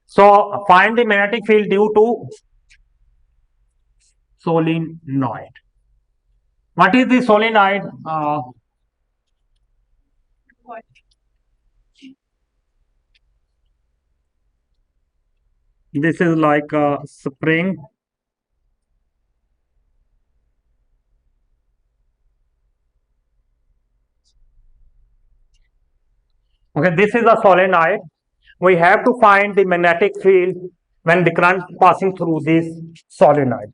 So find the magnetic field due to solenoid. What is the solenoid? This is like a spring. Okay, this is a solenoid. We have to find the magnetic field when the current passing through this solenoid.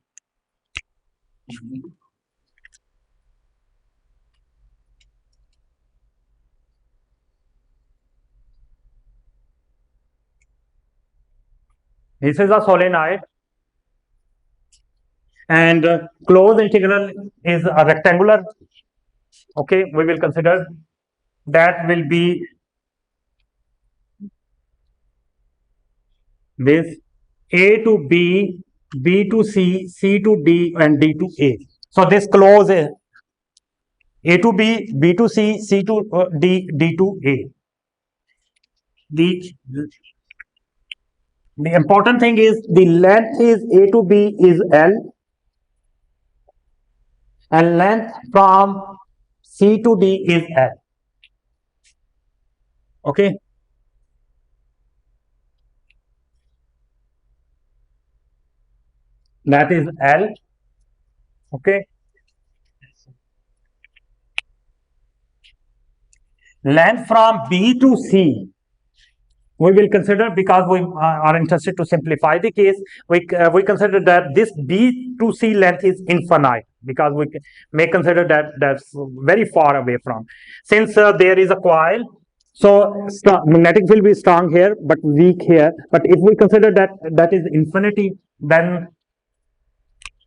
This is a solenoid, and closed integral is a rectangular. Okay, we will consider that will be this A to B, B to C, C to D, and D to A. So this close A to B, B to C, C to D, D to A. The important thing is the length is A to B is L, and length from C to D is L. Okay. That is L. Okay. Length from B to C, we will consider, because we are interested to simplify the case, we consider that this B to C length is infinite, because we may consider that that's very far away from. Since there is a coil, so magnetic field will be strong here but weak here. But if we consider that that is infinity, then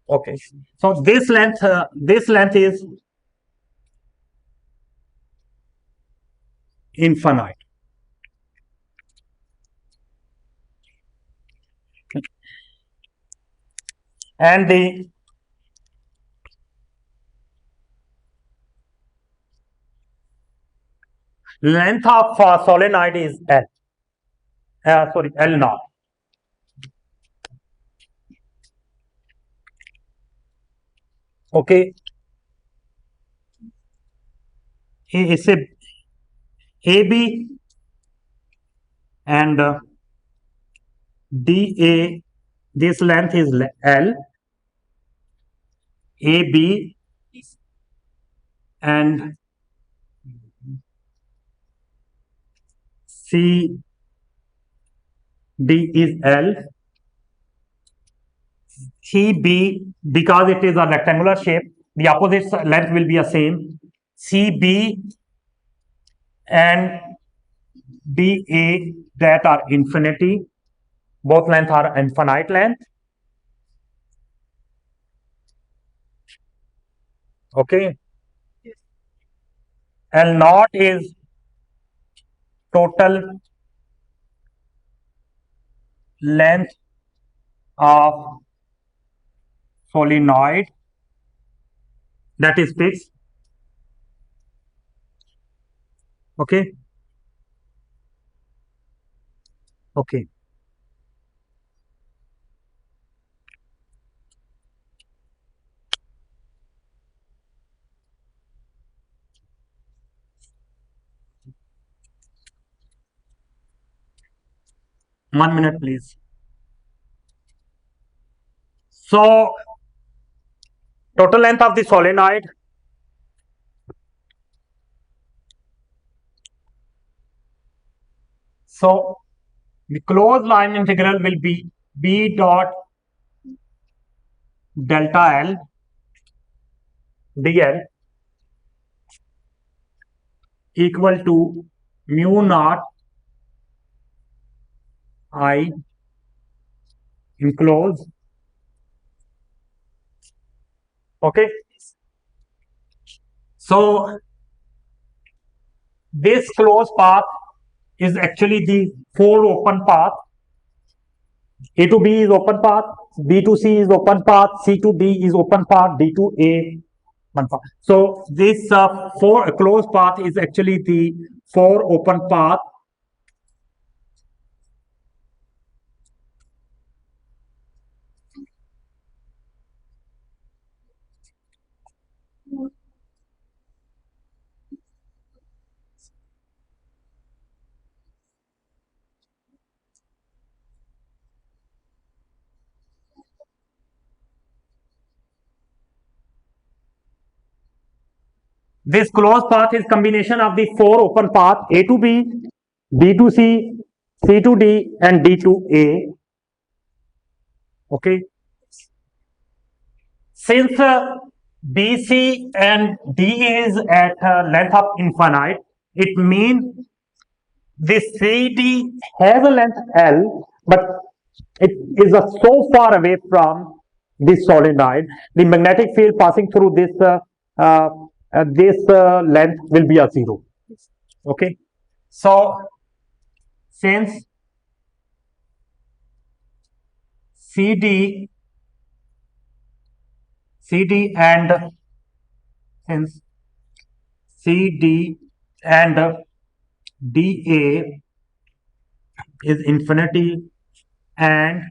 okay. So this length is infinite. And the length of solenoid is L. Sorry, L naught. Okay. It's a AB and DA. This length is L. AB and CD is L. CB, because it is a rectangular shape, the opposite length will be the same. CB and DA, that are infinity. Both lengths are infinite length. Okay. L naught is total length of solenoid, that is fixed. Okay. Okay. One minute, please. So total length of the solenoid, so the closed line integral will be B dot delta L dl equal to mu naught I enclosed. Okay. So this closed path is actually the 4 open path. A to B is open path, B to C is open path, C to D is open path, D to A open path. So this 4 closed path is actually the 4 open path This closed path is combination of the four open paths A to B, B to C, C to D, and D to A. Okay. Since BC and D is at length of infinite, it means this CD has a length L, but it is so far away from this solenoid. The magnetic field passing through this length will be a zero. Okay, so since CD and since CD and DA is infinity and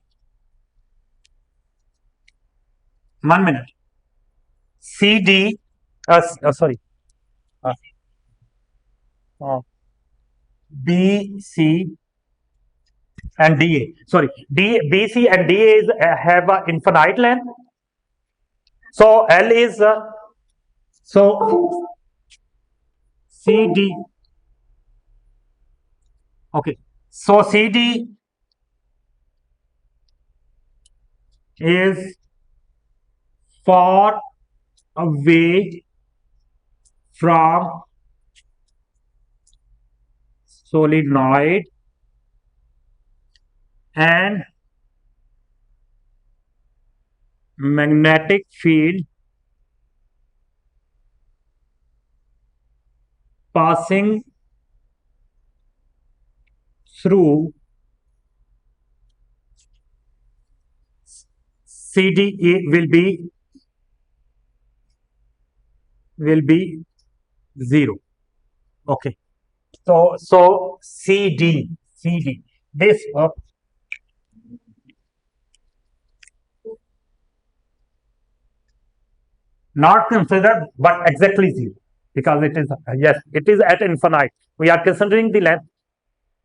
1 minute CD sorry BC and DA, sorry, BC and DA is have an infinite length. So L is so CD. Okay, so CD is far away from solenoid and magnetic field passing through CD will be 0. Okay, so CD this not considered but exactly 0, because it is, yes, it is at infinite. We are considering the length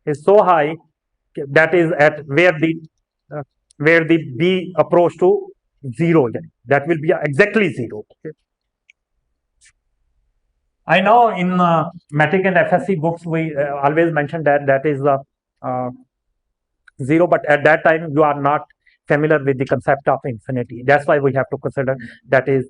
is so high, that is at where the B approach to 0, that will be exactly 0. Okay. I know in metric and FSC books we always mention that is 0, but at that time you are not familiar with the concept of infinity. That's why we have to consider that is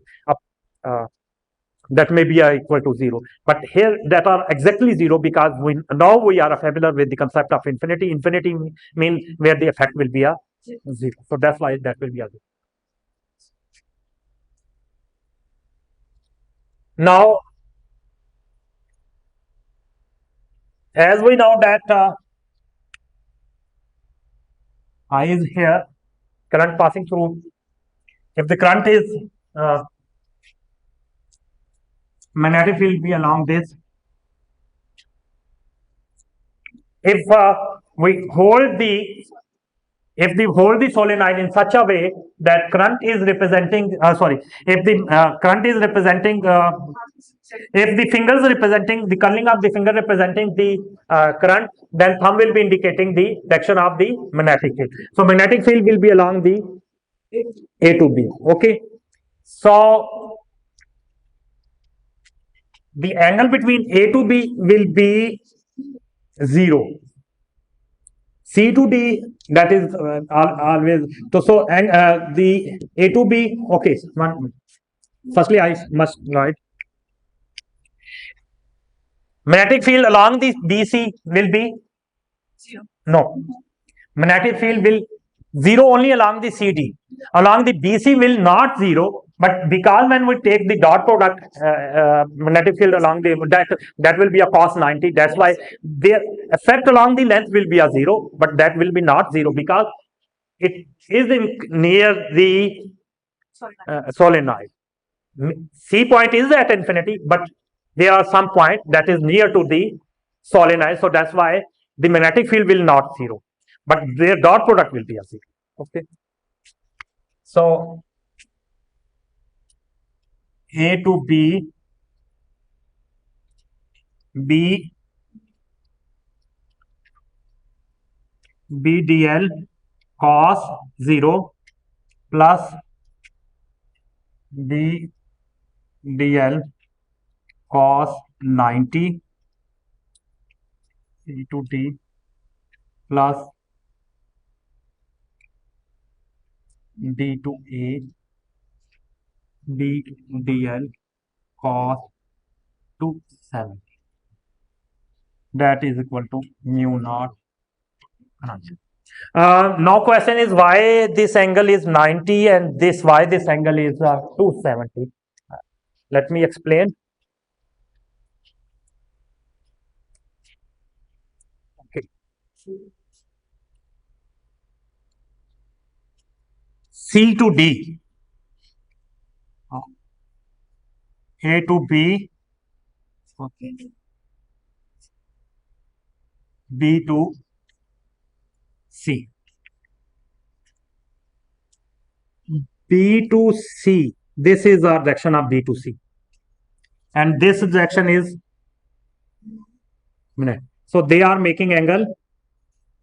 that may be equal to 0. But here that are exactly 0, because now we are familiar with the concept of infinity. Infinity means where the effect will be a 0. So that's why that will be a 0. Now, as we know that I is here, current passing through, if the current is magnetic field will be along this. If we hold the solenoid in such a way that current is representing if the current is representing if the fingers representing the curling of the finger representing the current, then thumb will be indicating the direction of the magnetic field. So magnetic field will be along the A to B. Okay, so the angle between A to B will be 0. C to D, that is always so and the A to B. Okay, firstly I must write magnetic field along the BC will be 0. No, magnetic field will 0 only along the CD. Along the BC will not 0, but because when we take the dot product magnetic field along the that will be a cos 90. That's why their effect along the length will be a 0, but that will be not 0 because it is near the solenoid. C point is at infinity, but there are some point that is near to the solenoid, so that's why the magnetic field will not 0, but their dot product will be a 0. Okay, so A to B, BDL cos 0 plus BDL cos 90 e to t plus d to a d dl cos 270. That is equal to mu naught. Now question is why this angle is 90 and this why this angle is 270. Let me explain. Okay. C to D, A to B, okay, B to C. B to C. This is our direction of B to C. And this direction is minute. So they are making angle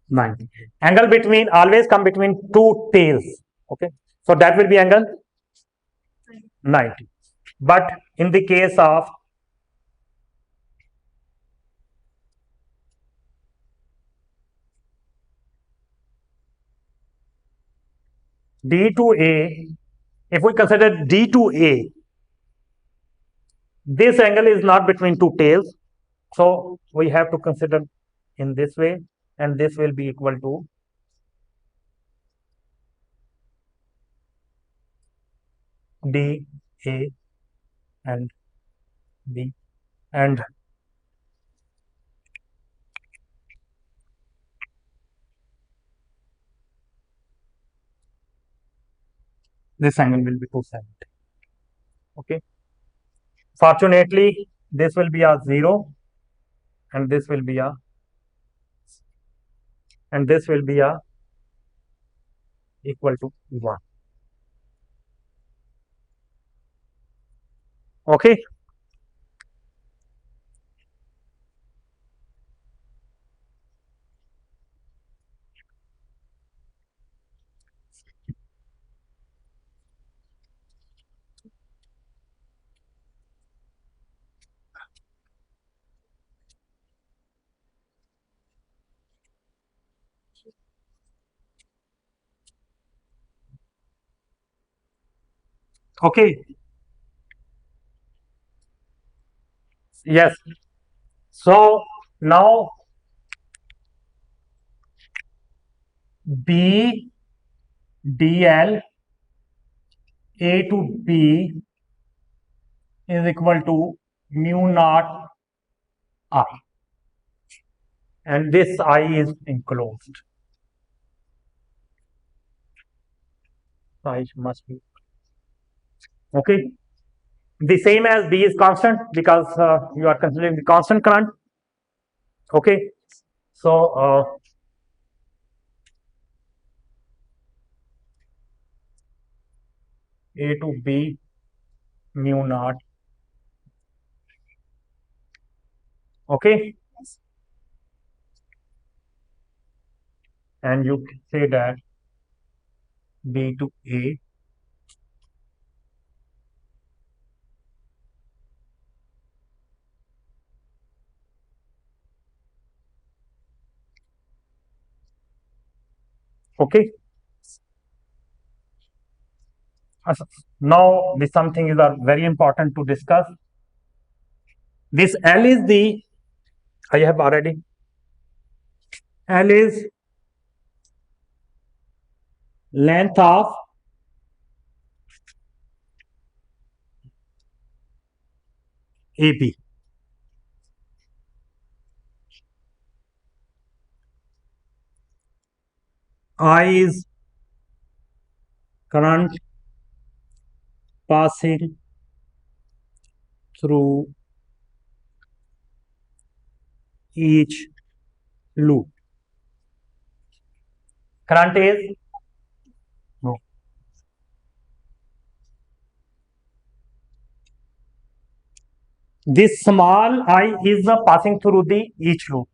90. Angle between always come between two tails. Okay. So that will be angle 90. But in the case of D to A, if we consider D to A, this angle is not between two tails. So we have to consider in this way, and this will be equal to D, A, and B, and this angle will be 270. Okay. Fortunately, this will be a 0, and this will be a, and this will be a equal to 1. Okay. Okay. Yes. So now B dl A to B is equal to mu naught I, and this I is enclosed. I must be okay. The same as B is constant because you are considering the constant current. Okay. So A to B mu naught. Okay. And you say that B to A okay. Now this something is very important to discuss. This L is the, I have already, L is length of AB. I is current passing through each loop. Current is no. This small I is passing through the each loop.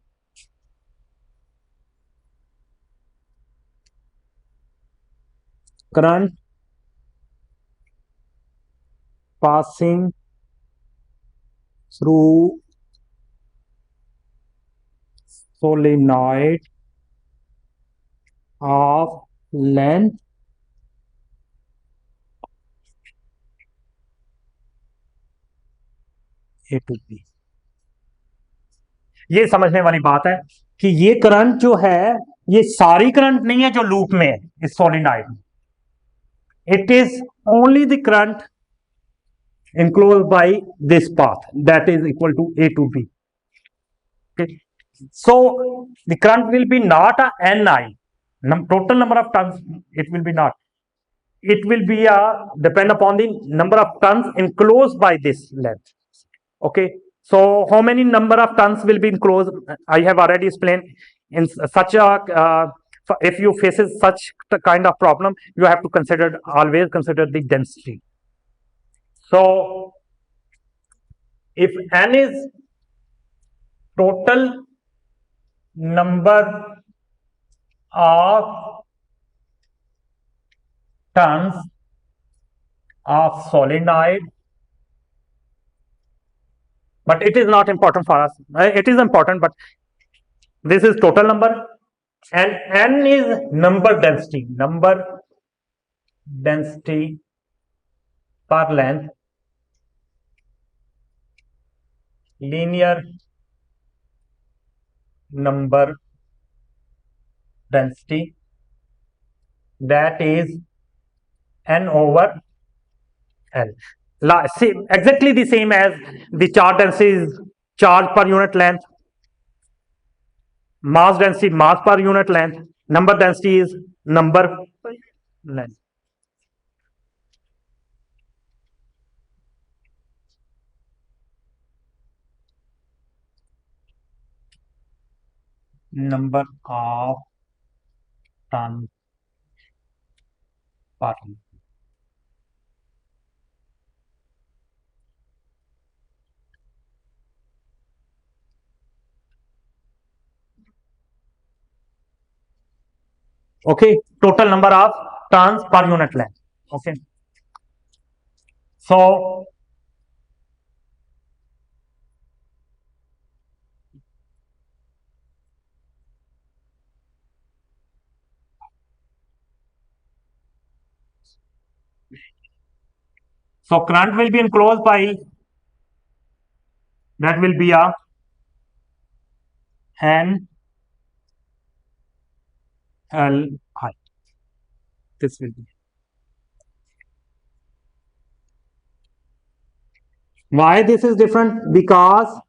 Current passing through solenoid of length A to B। ये समझने वाली बात है कि ये current जो है ये सारी करंट नहीं है जो लूप में है इस सोलिनॉइड में, it is only the current enclosed by this path that is equal to A to B. Okay. So the current will be not a Ni, total number of turns it will be not. It will be a depend upon the number of turns enclosed by this length. Okay. So how many number of turns will be enclosed? I have already explained. In such a if you faces such kind of problem, you have to always consider the density. So if n is total number of turns of solenoid, but it is not important for us. It is important, but this is total number, and n is number density per length, linear number density, that is n over L. Exactly the same as the charge density is charge per unit length, mass density mass per unit length, number density is number per length. Number of turns per unit. Okay, total number of turns per unit length. Okay, so current will be enclosed by, that will be a N L I. This will be. Why this is different? Because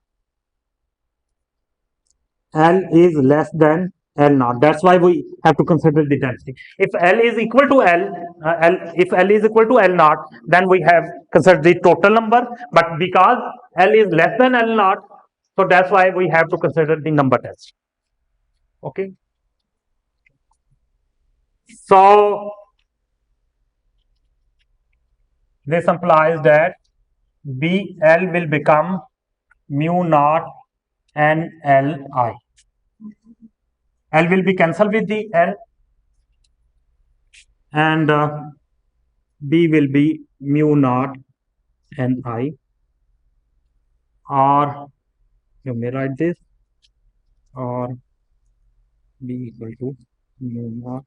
L is less than L naught. That's why we have to consider the density. If L is equal to if L is equal to L naught, then we have considered the total number. But because L is less than L naught, so that's why we have to consider the number density. Okay. So this implies that BL will become mu naught NLI. L will be cancelled with the L, and B will be mu naught Ni, or you may write this, or B equal to mu naught .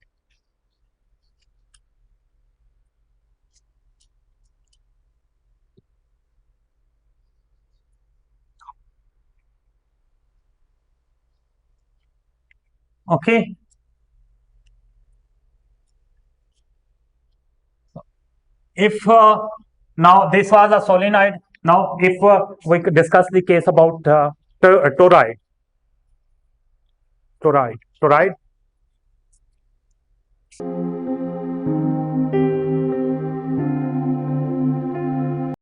Okay. If now this was a solenoid, now if we could discuss the case about toroid.